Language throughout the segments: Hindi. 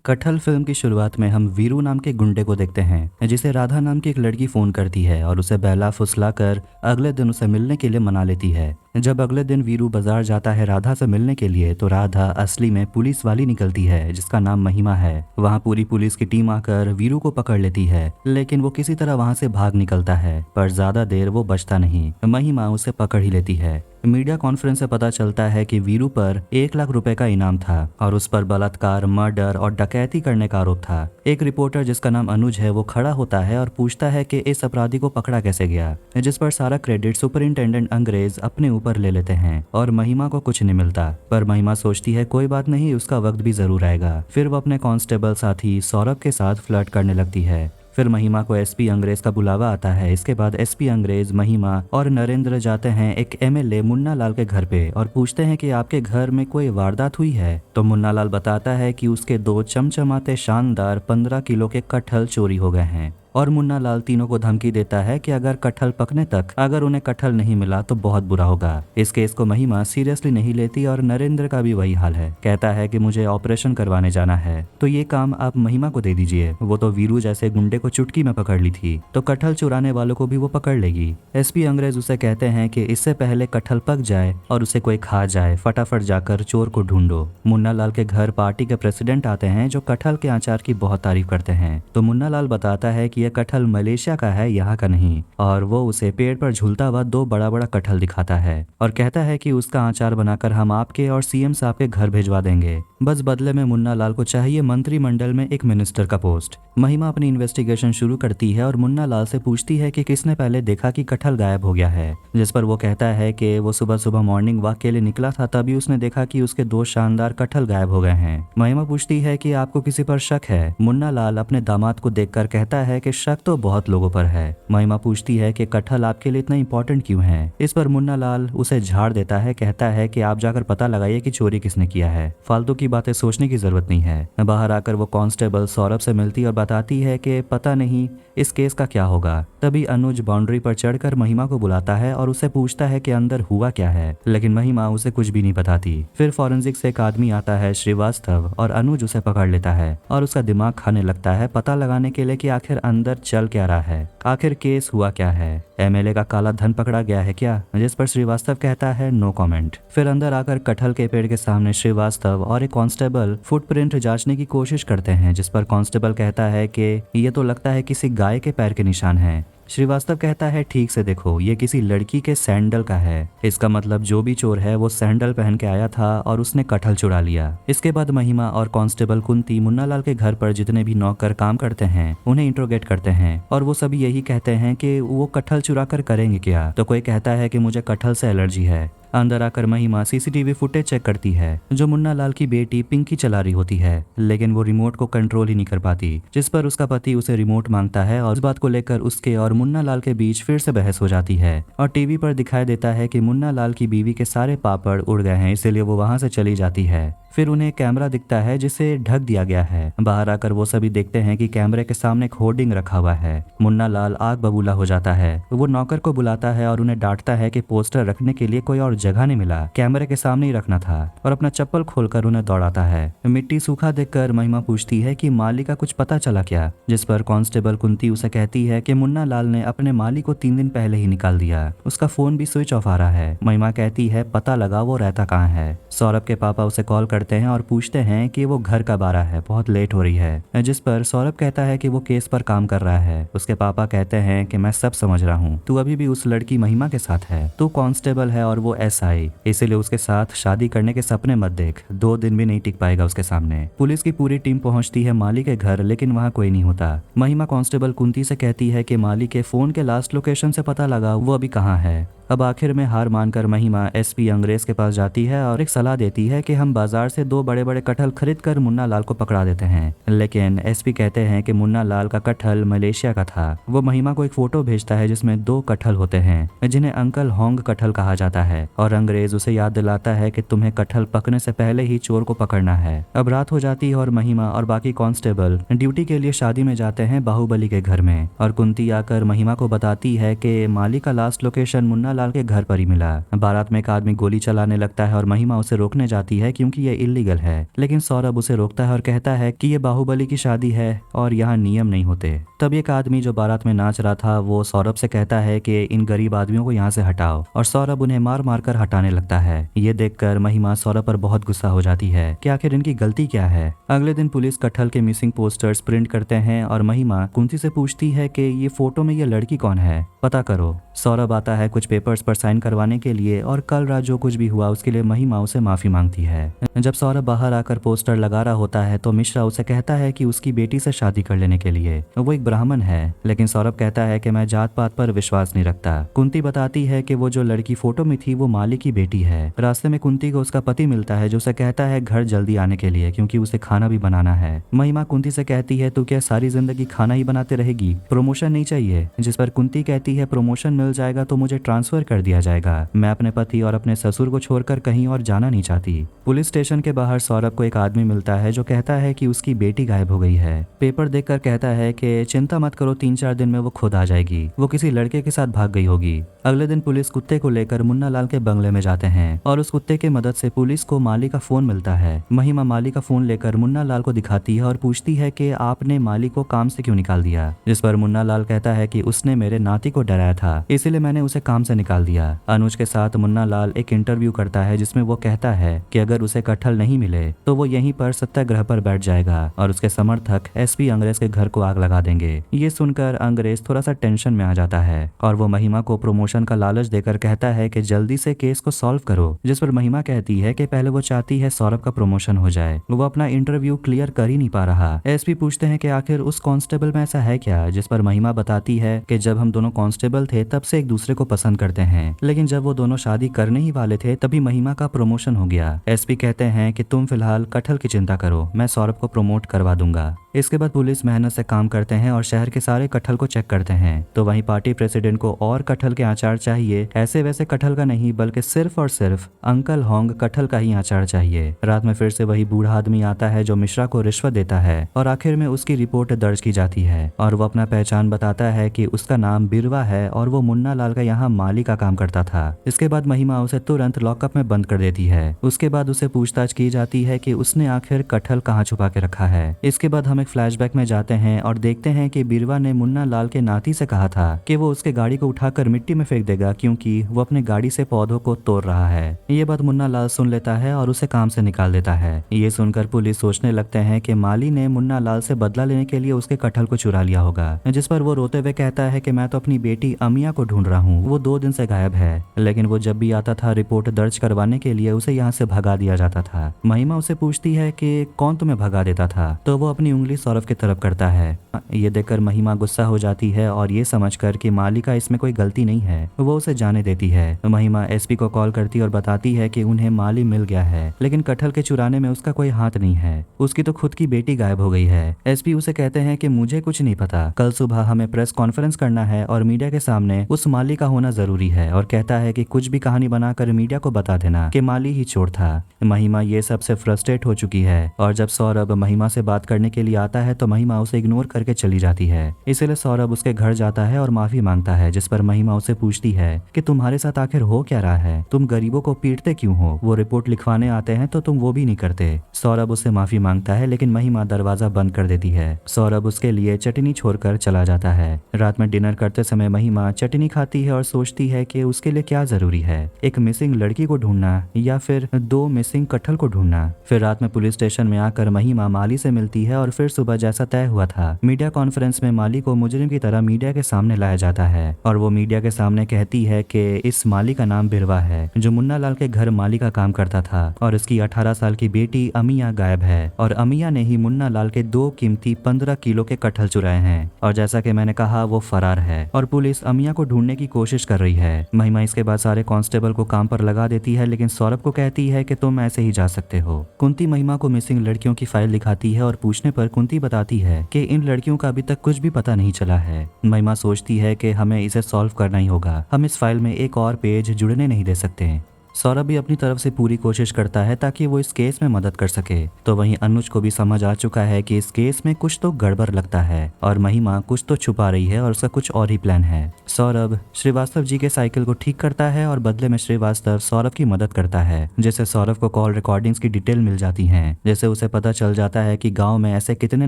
कटहल फिल्म की शुरुआत में हम वीरू नाम के गुंडे को देखते हैं जिसे राधा नाम की एक लड़की फोन करती है और उसे बहला फुसलाकर अगले दिन उसे मिलने के लिए मना लेती है। जब अगले दिन वीरू बाजार जाता है राधा से मिलने के लिए तो राधा असली में पुलिस वाली निकलती है जिसका नाम महिमा है। वहाँ पूरी पुलिस की टीम आकर वीरू को पकड़ लेती है, लेकिन वो किसी तरह वहाँ से भाग निकलता है, पर ज्यादा देर वो बचता नहीं। महिमा उसे पकड़ ही लेती है। मीडिया कॉन्फ्रेंस से पता चलता है कि वीरू पर 1 लाख रुपए का इनाम था और उस पर बलात्कार, मर्डर और डकैती करने का आरोप था। एक रिपोर्टर जिसका नाम अनुज है वो खड़ा होता है और पूछता है कि इस अपराधी को पकड़ा कैसे गया, जिस पर सारा क्रेडिट सुपरिंटेंडेंट अंग्रेज अपने ऊपर ले लेते हैं और महिमा को कुछ नहीं मिलता। पर महिमा सोचती है कोई बात नहीं, उसका वक्त भी जरूर आएगा। फिर वो अपने कांस्टेबल साथी सौरभ के साथ फ्लर्ट करने लगती है। फिर महिमा को एसपी अंग्रेज का बुलावा आता है। इसके बाद एसपी अंग्रेज, महिमा और नरेंद्र जाते हैं एक एमएलए मुन्ना लाल के घर पे और पूछते हैं कि आपके घर में कोई वारदात हुई है। तो मुन्ना लाल बताता है कि उसके 2 चमचमाते शानदार 15 किलो के कटहल चोरी हो गए हैं और मुन्ना लाल तीनों को धमकी देता है कि अगर कटहल पकने तक अगर उन्हें कटहल नहीं मिला तो बहुत बुरा होगा। इस केस को महिमा सीरियसली नहीं लेती और नरेंद्र का भी वही हाल है। कहता है कि मुझे ऑपरेशन करवाने जाना है तो ये काम आप महिमा को दे दीजिए, वो तो वीरू जैसे गुंडे को चुटकी में पकड़ ली थी, तो कटहल चुराने वालों को भी वो पकड़ लेगी। एसपी अंग्रेज उसे कहते हैं कि इससे पहले कटहल पक जाए और उसे कोई खा जाए, फटाफट जाकर चोर को ढूंढो। मुन्ना लाल के घर पार्टी के प्रेसिडेंट आते हैं जो कटहल के अचार की बहुत तारीफ करते हैं। तो मुन्ना लाल बताता है कि यह कटहल मलेशिया का है, यहाँ का नहीं, और वो उसे पेड़ पर झूलता हुआ 2 बड़ा बड़ा कटहल दिखाता है और कहता है कि उसका अचार बनाकर हम आपके और सीएम साहब के घर भिजवा देंगे। बस बदले में मुन्ना लाल को चाहिए मंत्रिमंडल में एक मिनिस्टर का पोस्ट। महिमा अपनी इन्वेस्टिगेशन शुरू करती है और मुन्ना लाल से पूछती है कि किसने पहले देखा कि कटहल गायब हो गया है, जिस पर वो कहता है कि वो सुबह सुबह मॉर्निंग वॉक के लिए निकला था, तभी उसने देखा कि उसके 2 शानदार कटहल गायब हो गए हैं। महिमा पूछती है कि आपको किसी पर शक है। मुन्ना लाल अपने दामाद को देखकर कहता है कि शक तो बहुत लोगों पर है। महिमा पूछती है कि कटहल आपके लिए इतना इंपॉर्टेंट क्यों है। इस पर मुन्ना लाल उसे झाड़ देता है, कहता है कि आप जाकर पता लगाइए कि चोरी किसने किया है, फालतू की बातें सोचने की जरूरत नहीं है। बाहर आकर वो कांस्टेबल सौरभ से मिलती और बताती है कि पता नहीं इस केस का क्या होगा। तभी अनुज बाउंड्री पर चढ़कर महिमा को बुलाता है और उसे पूछता है कि अंदर हुआ क्या है, लेकिन महिमा उसे कुछ भी नहीं बताती। फिर फॉरेंसिक से एक आदमी आता है श्रीवास्तव, और अनुज उसे पकड़ लेता है और उसका दिमाग खाने लगता है पता लगाने के लिए कि आखिर अंदर चल क्या रहा है, आखिर केस हुआ क्या है, एमएलए का काला धन पकड़ा गया है क्या, जिस पर श्रीवास्तव कहता है नो कमेंट। फिर अंदर आकर कटहल के पेड़ के सामने श्रीवास्तव और एक कांस्टेबल फुटप्रिंट जांचने की कोशिश करते हैं, जिस पर कांस्टेबल कहता है कि ये तो लगता है किसी गाय के पैर के निशान हैं। श्रीवास्तव कहता है ठीक से देखो, ये किसी लड़की के सैंडल का है, इसका मतलब जो भी चोर है वो सैंडल पहन के आया था और उसने कटहल चुरा लिया। इसके बाद महिमा और कांस्टेबल कुंती मुन्ना लाल के घर पर जितने भी नौकर काम करते हैं उन्हें इंट्रोगेट करते हैं और वो सभी यही कहते हैं कि वो कटहल चुरा कर करेंगे क्या। तो कोई कहता है कि मुझे कटहल से एलर्जी है। अंदर आकर महिमा सीसीटीवी फुटेज चेक करती है जो मुन्ना लाल की बेटी पिंकी चला रही होती है, लेकिन वो रिमोट को कंट्रोल ही नहीं कर पाती, जिस पर उसका पति उसे रिमोट मांगता है और इस बात को लेकर उसके और मुन्ना लाल के बीच फिर से बहस हो जाती है और टीवी पर दिखाई देता है कि मुन्ना लाल की बीवी के सारे पापड़ उड़ गए हैं, इसीलिए वो वहां से चली जाती है। फिर उन्हें कैमरा दिखता है जिसे ढक दिया गया है। बाहर आकर वो सभी देखते हैं कि कैमरे के सामने एक होर्डिंग रखा हुआ है। मुन्ना लाल आग बबूला हो जाता है। वो नौकर को बुलाता है और उन्हें डांटता है कि पोस्टर रखने के लिए कोई और जगह नहीं मिला, कैमरे के सामने ही रखना था, और अपना चप्पल खोलकर उन्हें दौड़ाता है। मिट्टी सूखा देखकर महिमा पूछती है कि माली का कुछ पता चला क्या, जिस पर कांस्टेबल कुंती उसे कहती है कि मुन्ना लाल ने अपने माली को 3 दिन पहले ही निकाल दिया, उसका फोन भी स्विच ऑफ आ रहा है। महिमा कहती है पता लगा वो रहता कहाँ है। सौरभ के पापा उसे कॉल करते हैं और पूछते हैं कि वो घर कब आ रहा है, बहुत लेट हो रही है, जिस पर सौरभ कहता है कि वो केस पर काम कर रहा है। उसके पापा कहते हैं कि मैं सब समझ रहा हूँ, तू अभी भी उस लड़की महिमा के साथ है, तू कांस्टेबल है और वो एसआई, इसीलिए उसके साथ शादी करने के सपने मत देख, 2 दिन भी नहीं टिक पाएगा उसके सामने। पुलिस की पूरी टीम पहुंचती है माली के घर, लेकिन वहाँ कोई नहीं होता। महिमा कांस्टेबल कुंती से कहती है कि माली के फोन के लास्ट लोकेशन से पता लगा वो अभी कहाँ है। अब आखिर में हार मानकर महिमा एसपी अंग्रेज के पास जाती है और एक सलाह देती है कि हम बाजार से 2 बड़े बड़े कटहल खरीद कर मुन्ना लाल को पकड़ा देते हैं, लेकिन एसपी कहते हैं कि मुन्ना लाल का कटहल मलेशिया का था। वो महिमा को एक फोटो भेजता है जिसमें 2 कटहल होते हैं जिन्हें अंकल होंग कटहल कहा जाता है, और अंग्रेज उसे याद दिलाता है कि तुम्हें कटहल पकने से पहले ही चोर को पकड़ना है। अब रात हो जाती है और महिमा और बाकी कांस्टेबल ड्यूटी के लिए शादी में जाते हैं बाहुबली के घर में, और कुंती आकर महिमा को बताती है कि माली का लास्ट लोकेशन मुन्ना लाल के घर पर ही मिला। बारात में एक आदमी गोली चलाने लगता है और महिमा उसे रोकने जाती है क्योंकि ये इलीगल है, लेकिन सौरभ उसे रोकता है और कहता है कि ये बाहुबली की शादी है और यहाँ नियम नहीं होते। तब एक आदमी जो बारात में नाच रहा था वो सौरभ से कहता है कि इन गरीब आदमियों को यहाँ से हटाओ, और सौरभ उन्हें मार मार कर हटाने लगता है। ये देखकर महिमा सौरभ पर बहुत गुस्सा हो जाती है कि आखिर इनकी गलती क्या है। अगले दिन पुलिस कटहल के मिसिंग पोस्टर्स प्रिंट करते हैं और महिमा कुंती से पूछती है कि ये फोटो में ये लड़की कौन है, पता करो। सौरभ आता है कुछ पेपर्स पर साइन करवाने के लिए और कल रात जो कुछ भी हुआ उसके लिए महिमा उसे माफी मांगती है। जब सौरभ बाहर आकर पोस्टर लगा रहा होता है तो मिश्रा उसे कहता है कि उसकी बेटी से शादी कर लेने के लिए। वो एक ब्राह्मण है, लेकिन सौरभ कहता है कि मैं जात पात पर विश्वास नहीं रखता। कुंती बताती है कि वो जो लड़की फोटो में थी वो माली की बेटी है। रास्ते में कुंती को उसका पति मिलता है जो उसे कहता है घर जल्दी आने के लिए क्योंकि उसे खाना भी बनाना है। महिमा कुंती से कहती है तू क्या सारी जिंदगी खाना ही बनाते रहेगी, प्रमोशन नहीं चाहिए? जिस पर कुंती कहती है प्रमोशन मिल जाएगा तो मुझे ट्रांसफर कर दिया जाएगा, मैं अपने पति और अपने ससुर को छोड़कर कहीं और जाना नहीं चाहती। पुलिस स्टेशन के बाहर सौरभ को एक आदमी मिलता है जो कहता है कि उसकी बेटी गायब हो गई है। पेपर देखकर कहता है कि चिंता मत करो, 3-4 दिन में वो खुद आ जाएगी, वो किसी लड़के के साथ भाग गई होगी। अगले दिन पुलिस कुत्ते को लेकर मुन्ना लाल के बंगले में जाते हैं और उस कुत्ते की मदद से पुलिस को माली का फोन मिलता है। महिमा माली का फोन लेकर मुन्ना लाल को दिखाती है और पूछती है कि आपने माली को काम से क्यों निकाल दिया, जिस पर मुन्ना लाल कहता है कि उसने मेरे नाती को डराया था इसीलिए मैंने उसे काम से निकाल दिया। अनुज के साथ मुन्ना लाल एक इंटरव्यू करता है जिसमें वो कहता है कि अगर उसे कटहल नहीं मिले तो वो यहीं पर सत्याग्रह पर बैठ जाएगा और उसके समर्थक एसपी अंग्रेज के घर को आग लगा देंगे। ये सुनकर अंग्रेज थोड़ा सा टेंशन में आ जाता है और वो महिमा को प्रमोशन का लालच देकर कहता है कि जल्दी से केस को सॉल्व करो, जिस पर महिमा कहती है कि पहले वो चाहती है सौरभ का प्रमोशन हो जाए, वो अपना इंटरव्यू क्लियर कर ही नहीं पा रहा। एसपी पूछते हैं कि आखिर उस कांस्टेबल में ऐसा है क्या, जिस पर महिमा बताती है कि जब हम दोनों कांस्टेबल थे तब से एक दूसरे को पसंद करते हैं, लेकिन जब वो दोनों शादी करने ही वाले थे तभी महिमा का प्रमोशन हो गया। एसपी कहते हैं कि तुम फिलहाल कटहल की चिंता करो, मैं सौरभ को प्रमोट करवा दूंगा। इसके बाद पुलिस मेहनत से काम करते हैं और शहर के सारे कटहल को चेक करते हैं। तो वहीं पार्टी प्रेसिडेंट को और कटहल के अचार चाहिए, ऐसे वैसे कटहल का नहीं बल्कि सिर्फ और सिर्फ अंकल होंग कटहल का ही अचार चाहिए। रात में फिर से वही बूढ़ा आदमी आता है जो मिश्रा को रिश्वत देता है और आखिर में उसकी रिपोर्ट दर्ज की जाती है और वो अपना पहचान बताता है कि उसका नाम बिरवा है और वो मुन्ना लाल का यहाँ माली का काम करता था। इसके बाद महिमा उसे तुरंत लॉकअप में बंद कर देती है। उसके बाद उसे पूछताछ की जाती है कि उसने आखिर कटहल कहाँ छुपा के रखा है। इसके बाद हम एक फ्लैशबैक में जाते हैं और देखते हैं कि बिरवा ने मुन्ना लाल के नाती से कहा था कि वो उसके गाड़ी को उठाकर मिट्टी में फेंक देगा क्योंकि वो अपने गाड़ी से पौधों को तोड़ रहा है। ये बात मुन्ना लाल सुन लेता है और उसे काम से निकाल देता है। ये सुनकर पुलिस सोचने लगते हैं कि माली ने मुन्ना लाल से बदला लेने के लिए उसके कटहल को चुरा लिया होगा, जिस पर वो रोते हुए कहता है कि मैं तो अपनी बेटी अमिया को ढूंढ रहा हूँ, वो 2 दिन से गायब है, लेकिन वो जब भी आता था रिपोर्ट दर्ज करवाने के लिए उसे यहाँ से भगा दिया जाता था। महिमा उसे पूछती है कि कौन तुम्हें भगा देता था, तो वो अपनी उंगली सौरभ की तरफ करता है। ये देखकर महिमा गुस्सा हो जाती है और ये समझकर कि माली का इसमें कोई गलती नहीं है वो उसे जाने देती है। महिमा एसपी को कॉल करती और बताती है कि उन्हें माली मिल गया है, लेकिन कटहल के चुराने में उसका कोई हाथ नहीं है, उसकी तो खुद की बेटी गायब हो गई है। एसपी उसे कहते हैं कि मुझे कुछ नहीं पता, कल सुबह हमें प्रेस कॉन्फ्रेंस करना है और मीडिया के सामने उस माली का होना जरूरी है, और कहता है कि कुछ भी कहानी बनाकर मीडिया को बता देना कि माली ही चोर था। महिमा ये सबसे फ्रस्ट्रेट हो चुकी है और जब सौरभ महिमा से बात करने के लिए आता है तो महिमा उसे इग्नोर करके चली जाती है। इसलिए सौरभ उसके घर जाता है और माफी मांगता है, जिस पर महिमा उसे पूछती है कि तुम्हारे साथ आखिर हो क्या रहा है, तुम गरीबों को पीटते क्यों हो, वो रिपोर्ट लिखवाने आते हैं तो तुम वो भी नहीं करते। सौरभ उससे माफी मांगता है लेकिन महिमा दरवाजा बंद कर देती है। सौरभ उसके लिए चटनी छोड़कर चला जाता है। रात में डिनर करते समय महिमा चटनी खाती है और सोचती है कि उसके लिए क्या जरूरी है, एक मिसिंग लड़की को ढूंढना या फिर 2 मिसिंग कटहल को ढूंढना। फिर रात में पुलिस स्टेशन में आकर महिमा माली से मिलती है और फिर सुबह जैसा तय हुआ था मीडिया कॉन्फ्रेंस में माली को मुजरिम की तरह मीडिया के सामने लाया जाता है और वो मीडिया के सामने कहती है कि इस माली का नाम बिरवा है जो मुन्ना लाल के घर माली का काम करता था और इसकी 18 साल की बेटी अमिया गायब है और अमिया ने ही मुन्ना लाल के 2 कीमती 15 किलो के कटहल चुराए हैं और जैसा कि मैंने कहा वो फरार है और पुलिस अमिया को ढूंढने की कोशिश कर रही है। महिमा इसके बाद सारे कांस्टेबल को काम पर लगा देती है लेकिन सौरभ को कहती है कि तुम ऐसे ही जा सकते हो। कुंती महिमा को मिसिंग लड़कियों की फाइल दिखाती है और पूछने पर कुंती बताती है कि इन लड़कियों का अभी तक कुछ भी पता नहीं चला है। महिमा सोचती है कि हमें इसे सॉल्व करना ही होगा, हम इस फाइल में एक और पेज जुड़ने नहीं दे सकते। सौरभ भी अपनी तरफ से पूरी कोशिश करता है ताकि वो इस केस में मदद कर सके। तो वहीं अनुज को भी समझ आ चुका है कि इस केस में कुछ तो गड़बड़ लगता है और महिमा कुछ तो छुपा रही है और उसका कुछ और ही प्लान है। सौरभ श्रीवास्तव जी के साइकिल को ठीक करता है और बदले में श्रीवास्तव सौरभ की मदद करता है, जिससे सौरभ को कॉल रिकॉर्डिंग्स की डिटेल मिल जाती है, जैसे उसे पता चल जाता है कि गांव में ऐसे कितने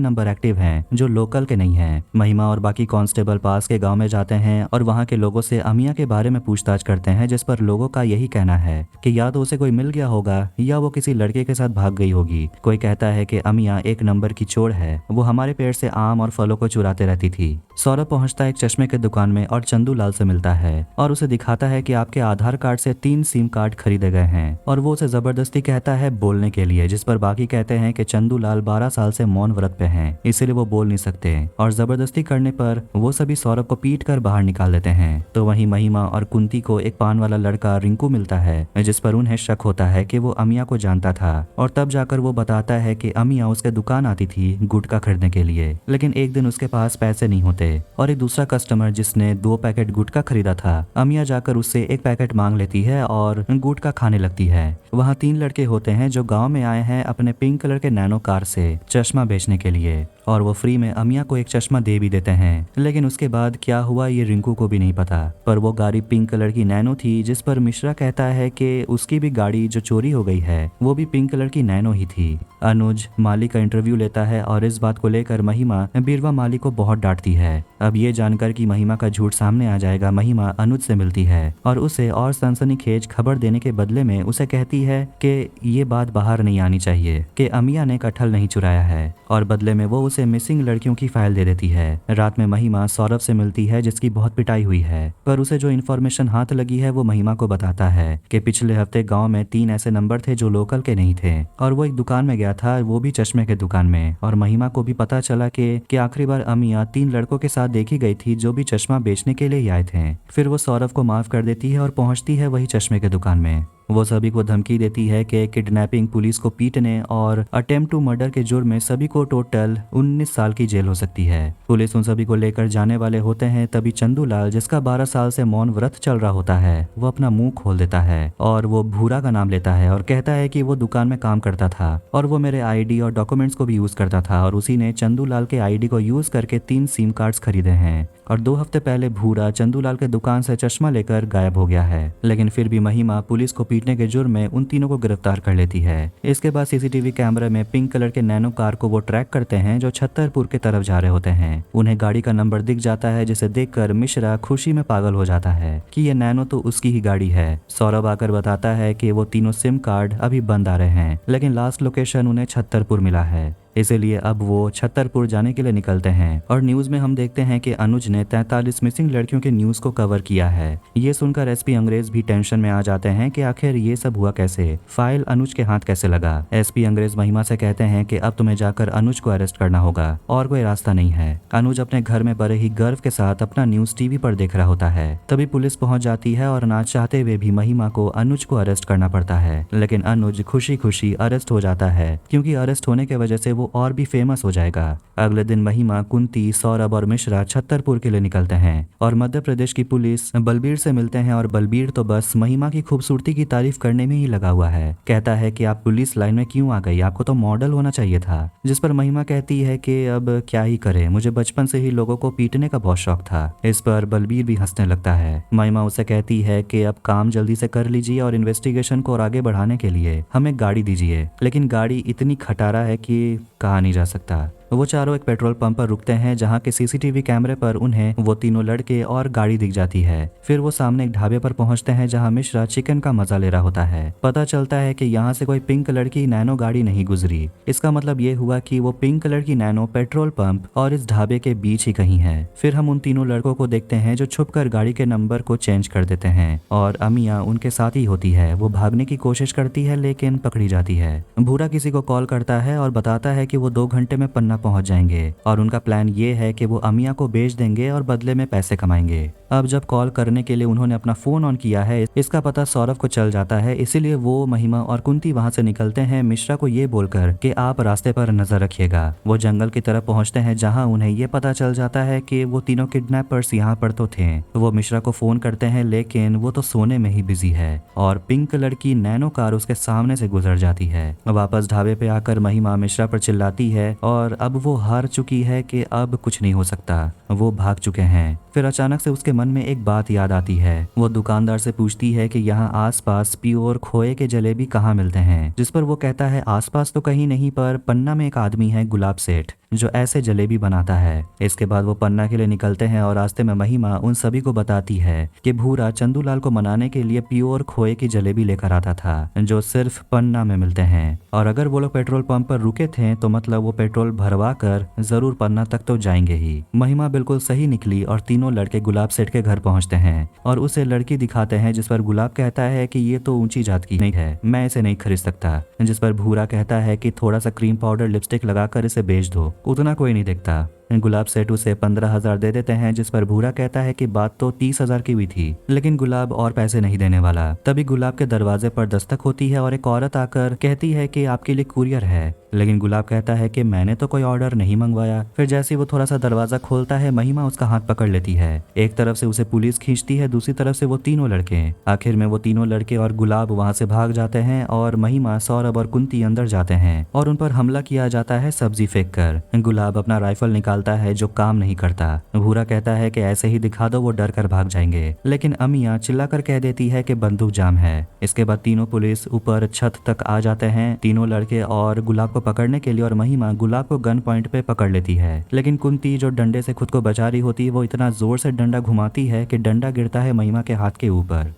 नंबर एक्टिव हैं जो लोकल के नहीं हैं। महिमा और बाकी कांस्टेबल पास के गांव में जाते हैं और वहां के लोगों से अमिया के बारे में पूछताछ करते हैं, जिस पर लोगों का यही कहना है कि या तो उसे कोई मिल गया होगा या वो किसी लड़के के साथ भाग गई होगी। कोई कहता है कि अमिया एक नंबर की चोर है, वो हमारे पेड़ से आम और फलों को चुराते रहती थी। सौरभ पहुंचता है एक चश्मे के दुकान में और चंदू लाल से मिलता है और उसे दिखाता है कि आपके आधार कार्ड से 3 सिम कार्ड खरीदे गए हैं और वो उसे जबरदस्ती कहता है बोलने के लिए, जिस पर बाकी कहते हैं कि चंदू लाल 12 साल से मौन व्रत पे हैं, इसीलिए वो बोल नहीं सकते और जबरदस्ती करने पर वो सभी सौरभ को पीट कर बाहर निकाल देते हैं। तो वहीं महिमा और कुंती को एक पान वाला लड़का रिंकू मिलता है, जिस पर उन्हें शक होता है कि वो अमिया को जानता था और तब जाकर वो बताता है कि अमिया उसके दुकान आती थी गुटखा खरीदने के लिए, लेकिन एक दिन उसके पास पैसे नहीं होते और एक दूसरा कस्टमर जिसने 2 पैकेट गुटखा खरीदा था, अमिया जाकर उससे 1 पैकेट मांग लेती है और गुटखा खाने लगती है। वहाँ 3 लड़के होते हैं जो गांव में आए हैं अपने पिंक कलर के नैनो कार से चश्मा बेचने के लिए और वो फ्री में अमिया को एक चश्मा दे भी देते हैं, लेकिन उसके बाद क्या हुआ ये रिंकू को भी नहीं पता। पर वो गाड़ी पिंक कलर की नैनो थी, जिस पर मिश्रा कहता है कि उसकी भी गाड़ी जो चोरी हो गई है वो भी पिंक कलर की नैनो ही थी। अनुज माली का इंटरव्यू लेता है और इस बात को लेकर महिमा बीरवा माली को बहुत डांटती है। अब ये जानकर कि महिमा का झूठ सामने आ जाएगा, महिमा अनुज से मिलती है और उसे और सनसनीखेज खबर देने के बदले में उसे कहती है कि ये बात बाहर नहीं आनी चाहिए कि अमिया ने कटहल नहीं चुराया है और बदले में वो उसे मिसिंग लड़कियों की फाइल दे देती है। रात में महिमा सौरभ से मिलती है जिसकी बहुत पिटाई हुई है, पर उसे जो इन्फॉर्मेशन हाथ लगी है वो महिमा को बताता है कि पिछले हफ्ते गांव में 3 ऐसे नंबर थे जो लोकल के नहीं थे और वो एक दुकान में गया था, वो भी चश्मे के दुकान में, और महिमा को भी पता चला कि आखिरी बार अमिया 3 लड़कों के साथ देखी गई थी जो भी चश्मा बेचने के लिए ही आए थे। फिर वो सौरभ को माफ कर देती है और पहुंचती है वही चश्मे के दुकान में। वो सभी को धमकी देती है कि किडनैपिंग, पुलिस को पीटने और अटेम्प्ट टू मर्डर के जुर्म में सभी को टोटल 19 साल की जेल हो सकती है। पुलिस उन सभी को लेकर जाने वाले होते हैं, तभी चंदू लाल जिसका 12 साल से मौन व्रत चल रहा होता है वो अपना मुंह खोल देता है और वो भूरा का नाम लेता है और कहता है कि वो दुकान में काम करता था और वो मेरे आईडी और डॉक्यूमेंट्स को भी यूज करता था और उसी ने चंदू लाल के आईडी को यूज करके 3 सिम कार्ड्स खरीदे हैं और 2 हफ्ते पहले भूरा चंदू लाल के दुकान से चश्मा लेकर गायब हो गया है। लेकिन फिर भी महिमा पुलिस को पीटने के जुर्म में उन तीनों को गिरफ्तार कर लेती है। इसके बाद सीसीटीवी कैमरे में पिंक कलर के नैनो कार को वो ट्रैक करते हैं जो छतरपुर की तरफ जा रहे होते हैं। उन्हें गाड़ी का नंबर दिख जाता है, जिसे देखकर मिश्रा खुशी में पागल हो जाता है कि ये नैनो तो उसकी ही गाड़ी है। सौरभ आकर बताता है कि वो तीनों सिम कार्ड अभी बंद आ रहे हैं, लेकिन लास्ट लोकेशन उन्हें छतरपुर मिला है, इसीलिए अब वो छतरपुर जाने के लिए निकलते हैं। और न्यूज में हम देखते हैं कि अनुज ने 43 मिसिंग लड़कियों के न्यूज को कवर किया है। ये सुनकर एसपी अंग्रेज भी टेंशन में आ जाते हैं कि आखिर ये सब हुआ कैसे, फाइल अनुज के हाथ कैसे लगा। एसपी अंग्रेज महिमा से कहते हैं कि अब तुम्हें जाकर अनुज को अरेस्ट करना होगा और कोई रास्ता नहीं है। अनुज अपने घर में बड़े ही गर्व के साथ अपना न्यूज टीवी पर देख रहा होता है। तभी पुलिस पहुंच जाती है और ना चाहते हुए भी महिमा को अनुज को अरेस्ट करना पड़ता है, लेकिन अनुज खुशी खुशी अरेस्ट हो जाता है क्योंकि अरेस्ट होने की वजह से वो और भी फेमस हो जाएगा। अगले दिन महिमा, कुंती, सौरभ और मिश्रा छतरपुर के लिए निकलते हैं और मध्य प्रदेश की पुलिस बलबीर से मिलते हैं और बलबीर तो बस महिमा की खूबसूरती की तारीफ करने में ही लगा हुआ है। कहता है कि आप पुलिस लाइन में क्यों आ गई, आपको तो मॉडल होना चाहिए था। जिस पर महिमा कहती है कि अब क्या ही करे, मुझे बचपन से ही लोगों को पीटने का बहुत शौक था। इस पर बलबीर भी हंसने लगता है। महिमा उसे कहती है कि अब काम जल्दी से कर लीजिए और इन्वेस्टिगेशन को और आगे बढ़ाने के लिए हमें गाड़ी दीजिए, लेकिन गाड़ी इतनी खटारा है कि कहा नहीं जा सकता। वो चारों एक पेट्रोल पंप पर रुकते हैं जहाँ के सीसीटीवी कैमरे पर उन्हें वो तीनों लड़के और गाड़ी दिख जाती है। फिर वो सामने एक ढाबे पर पहुंचते हैं जहाँ मिश्रा चिकन का मजा ले रहा होता है। पता चलता है कि यहाँ से कोई पिंक कलर की नैनो गाड़ी नहीं गुजरी। इसका मतलब ये हुआ कि वो पिंक कलर की नैनो पेट्रोल पंप और इस ढाबे के बीच ही कहीं है। फिर हम उन तीनों लड़कों को देखते हैं जो छुपकर गाड़ी के नंबर को चेंज कर देते हैं और अमिया उनके साथ ही होती है। वो भागने की कोशिश करती है लेकिन पकड़ी जाती है। भूरा किसी को कॉल करता है और बताता है कि वो 2 घंटे में पन्ना पहुंच जाएंगे और उनका प्लान ये है कि वो अमिया को बेच देंगे और बदले में पैसे कमाएंगे। अब जब कॉल करने के लिए उन्होंने अपना फोन ऑन किया है, इसका पता सौरभ को चल जाता है, इसीलिए वो महिमा और कुंती वहां से निकलते हैं मिश्रा को ये बोलकर कि आप रास्ते पर नजर रखिएगा। वो जंगल की तरफ पहुंचते हैं जहां उन्हें ये पता चल जाता है कि वो तीनों किडनैपर्स यहाँ पर तो थे। वो मिश्रा को फोन करते हैं लेकिन वो तो सोने में ही बिजी है और पिंक कलर की नैनो कार उसके सामने से गुजर जाती है। वापस ढाबे पे आकर महिमा मिश्रा पर चिल्लाती है और अब वो हार चुकी है कि अब कुछ नहीं हो सकता, वो भाग चुके हैं। फिर अचानक से उसके मन में एक बात याद आती है। वो दुकानदार से पूछती है कि यहाँ आसपास प्योर खोए के जलेबी कहाँ मिलते हैं, जिस पर वो कहता है आसपास तो कहीं नहीं, पर पन्ना में एक आदमी है गुलाब सेठ जो ऐसे जलेबी बनाता है। इसके बाद वो पन्ना के लिए निकलते हैं और रास्ते में महिमा उन सभी को बताती है कि भूरा चंदूलाल को मनाने के लिए प्योर खोए की जलेबी लेकर आता था जो सिर्फ पन्ना में मिलते हैं, और अगर वो लोग पेट्रोल पंप पर रुके थे तो मतलब वो पेट्रोल भरवा कर जरूर पन्ना तक तो जाएंगे ही। महिमा बिल्कुल सही निकली और तीनों लड़के गुलाब सेठ के घर पहुंचते हैं और उसे लड़की दिखाते हैं, जिस पर गुलाब कहता है कि ये तो ऊंची जात की नहीं है, मैं इसे नहीं खरीद सकता। जिस पर भूरा कहता है कि थोड़ा सा क्रीम पाउडर लिपस्टिक लगाकर इसे बेच दो, उतना कोई नहीं देखता। गुलाब सेठ उसे 15,000 दे देते हैं, जिस पर भूरा कहता है कि बात तो 30,000 की हुई थी, लेकिन गुलाब और पैसे नहीं देने वाला। तभी गुलाब के दरवाजे पर दस्तक होती है और एक औरत आकर कहती है कि आपके लिए कुरियर है, लेकिन गुलाब कहता है कि मैंने तो कोई ऑर्डर नहीं मंगवाया। फिर जैसे वो थोड़ा सा दरवाजा खोलता है, महिमा उसका हाथ पकड़ लेती है। एक तरफ से उसे पुलिस खींचती है, दूसरी तरफ से वो तीनों लड़के। आखिर में वो तीनों लड़के और गुलाब वहाँ से भाग जाते हैं और महिमा, सौरभ और कुंती अंदर जाते हैं और उन पर हमला किया जाता है सब्जी फेंक कर। गुलाब अपना राइफल निकालता है जो काम नहीं करता। भूरा कहता है कि ऐसे ही दिखा दो, वो डर कर भाग जाएंगे, लेकिन अमिया चिल्लाकर कह देती है कि बंदूक जाम है। इसके बाद तीनों पुलिस ऊपर छत तक आ जाते हैं, तीनों लड़के, और गुलाब को पकड़ने के लिए, और महिमा गुलाब को गन पॉइंट पे पकड़ लेती है। लेकिन कुंती जो डंडे से खुद को बचा रही होती है, वो इतना जोर से डंडा घुमाती है कि डंडा गिरता है महिमा के हाथ के ऊपर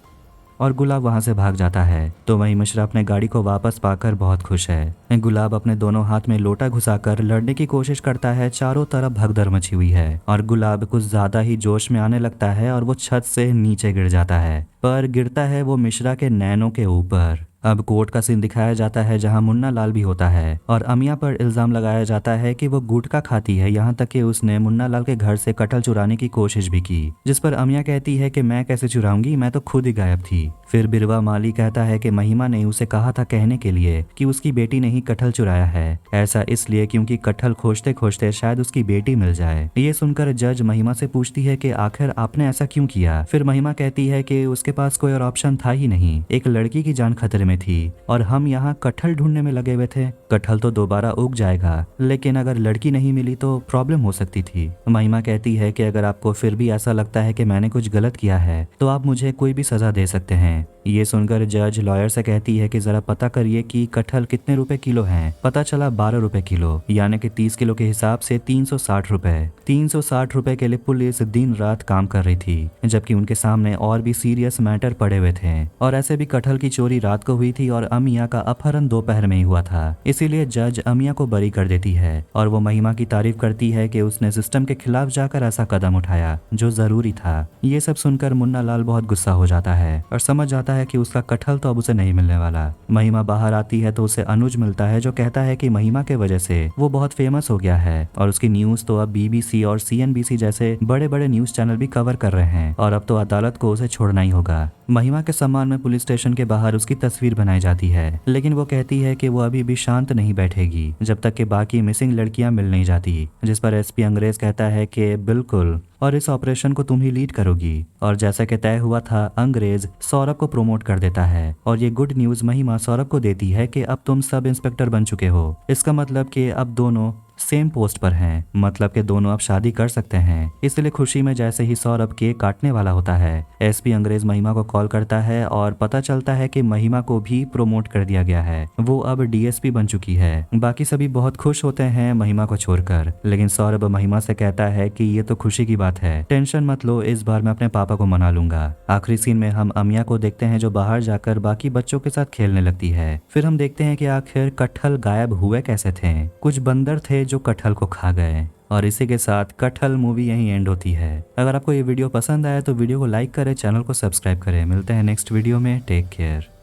और गुलाब वहां से भाग जाता है। तो वहीं मिश्रा अपने गाड़ी को वापस पाकर बहुत खुश है। गुलाब अपने दोनों हाथ में लोटा घुसाकर लड़ने की कोशिश करता है। चारों तरफ भगदड़ मची हुई है और गुलाब कुछ ज्यादा ही जोश में आने लगता है और वो छत से नीचे गिर जाता है, पर गिरता है वो मिश्रा के नैनों के ऊपर। अब कोर्ट का सीन दिखाया जाता है जहां मुन्ना लाल भी होता है और अमिया पर इल्जाम लगाया जाता है कि वो गुटखा खाती है, यहाँ तक कि उसने मुन्ना लाल के घर से कटहल चुराने की कोशिश भी की, जिस पर अमिया कहती है कि मैं कैसे चुराऊंगी, मैं तो खुद ही गायब थी। फिर बिरवा माली कहता है कि महिमा ने उसे कहा था कहने के लिए कि उसकी बेटी ने ही कटहल चुराया है, ऐसा इसलिए क्योंकि कटहल खोजते खोजते शायद उसकी बेटी मिल जाए। ये सुनकर जज महिमा से पूछती है कि आखिर आपने ऐसा क्यों किया। फिर महिमा कहती है कि उसके पास कोई और ऑप्शन था ही नहीं, एक लड़की की जान खतरे में थी और हम यहाँ कटहल ढूंढने में लगे हुए थे। कटहल तो दोबारा उग जाएगा, लेकिन अगर लड़की नहीं मिली तो प्रॉब्लम हो सकती थी। महिमा कहती है कि अगर आपको फिर भी ऐसा लगता है कि मैंने कुछ गलत किया है तो आप मुझे कोई भी सजा दे सकते हैं। ये सुनकर जज लॉयर से कहती है कि जरा पता करिए कि कटहल कितने रुपए किलो हैं। पता चला 12 रुपए किलो, यानी कि 30 किलो के हिसाब से 360 रुपए। 360 रुपए के लिए पुलिस दिन रात काम कर रही थी, जबकि उनके सामने और भी सीरियस मैटर पड़े हुए थे। और ऐसे भी कटहल की चोरी रात को हुई थी और अमिया का अपहरण दोपहर में ही हुआ था, इसीलिए जज अमिया को बरी कर देती है और वो महिमा की तारीफ करती है कि उसने सिस्टम के खिलाफ जाकर ऐसा कदम उठाया जो जरूरी था। ये सब सुनकर मुन्ना लाल बहुत गुस्सा हो जाता है और समझ जाता है कि उसका कटहल तो अब उसे नहीं मिलने वाला। महिमा बाहर आती है तो उसे अनुज मिलता है जो कहता है कि महिमा के वजह से वो बहुत फेमस हो गया है और उसकी न्यूज तो अब बीबीसी और सीएनबीसी जैसे बड़े बड़े न्यूज चैनल भी कवर कर रहे हैं और अब तो अदालत को उसे छोड़ना ही होगा। महिमा के सम्मान में पुलिस स्टेशन के बाहर उसकी तस्वीर बनाई जाती है, लेकिन वो कहती है कि वो अभी भी शांत नहीं बैठेगी जब तक कि बाकी मिसिंग लड़कियां मिल नहीं जाती, जिस पर एसपी अंग्रेज कहता है कि बिल्कुल, और इस ऑपरेशन को तुम ही लीड करोगी। और जैसा कि तय हुआ था, अंग्रेज सौरभ को प्रमोट कर देता है और ये गुड न्यूज महिमा सौरभ को देती है कि अब तुम सब इंस्पेक्टर बन चुके हो। इसका मतलब कि अब दोनों सेम पोस्ट पर हैं, मतलब कि दोनों अब शादी कर सकते हैं। इसलिए खुशी में जैसे ही सौरभ केक काटने वाला होता है, एसपी अंग्रेज महिमा को कॉल करता है और पता चलता है कि महिमा को भी प्रमोट कर दिया गया है, वो अब डीएसपी बन चुकी है। बाकी सभी बहुत खुश होते हैं महिमा को छोड़कर, लेकिन सौरभ महिमा से कहता है कि ये तो खुशी की बात है, टेंशन मत लो, इस बार मैं अपने पापा को मना लूंगा। आखिरी सीन में हम अमिया को देखते हैं जो बाहर जाकर बाकी बच्चों के साथ खेलने लगती है। फिर हम देखते हैं कि आखिर कटहल गायब हुए कैसे थे। कुछ बंदर थे जो कटहल को खा गए और इसी के साथ कटहल मूवी यहीं एंड होती है। अगर आपको ये वीडियो पसंद आया तो वीडियो को लाइक करें, चैनल को सब्सक्राइब करें। मिलते हैं नेक्स्ट वीडियो में, टेक केयर।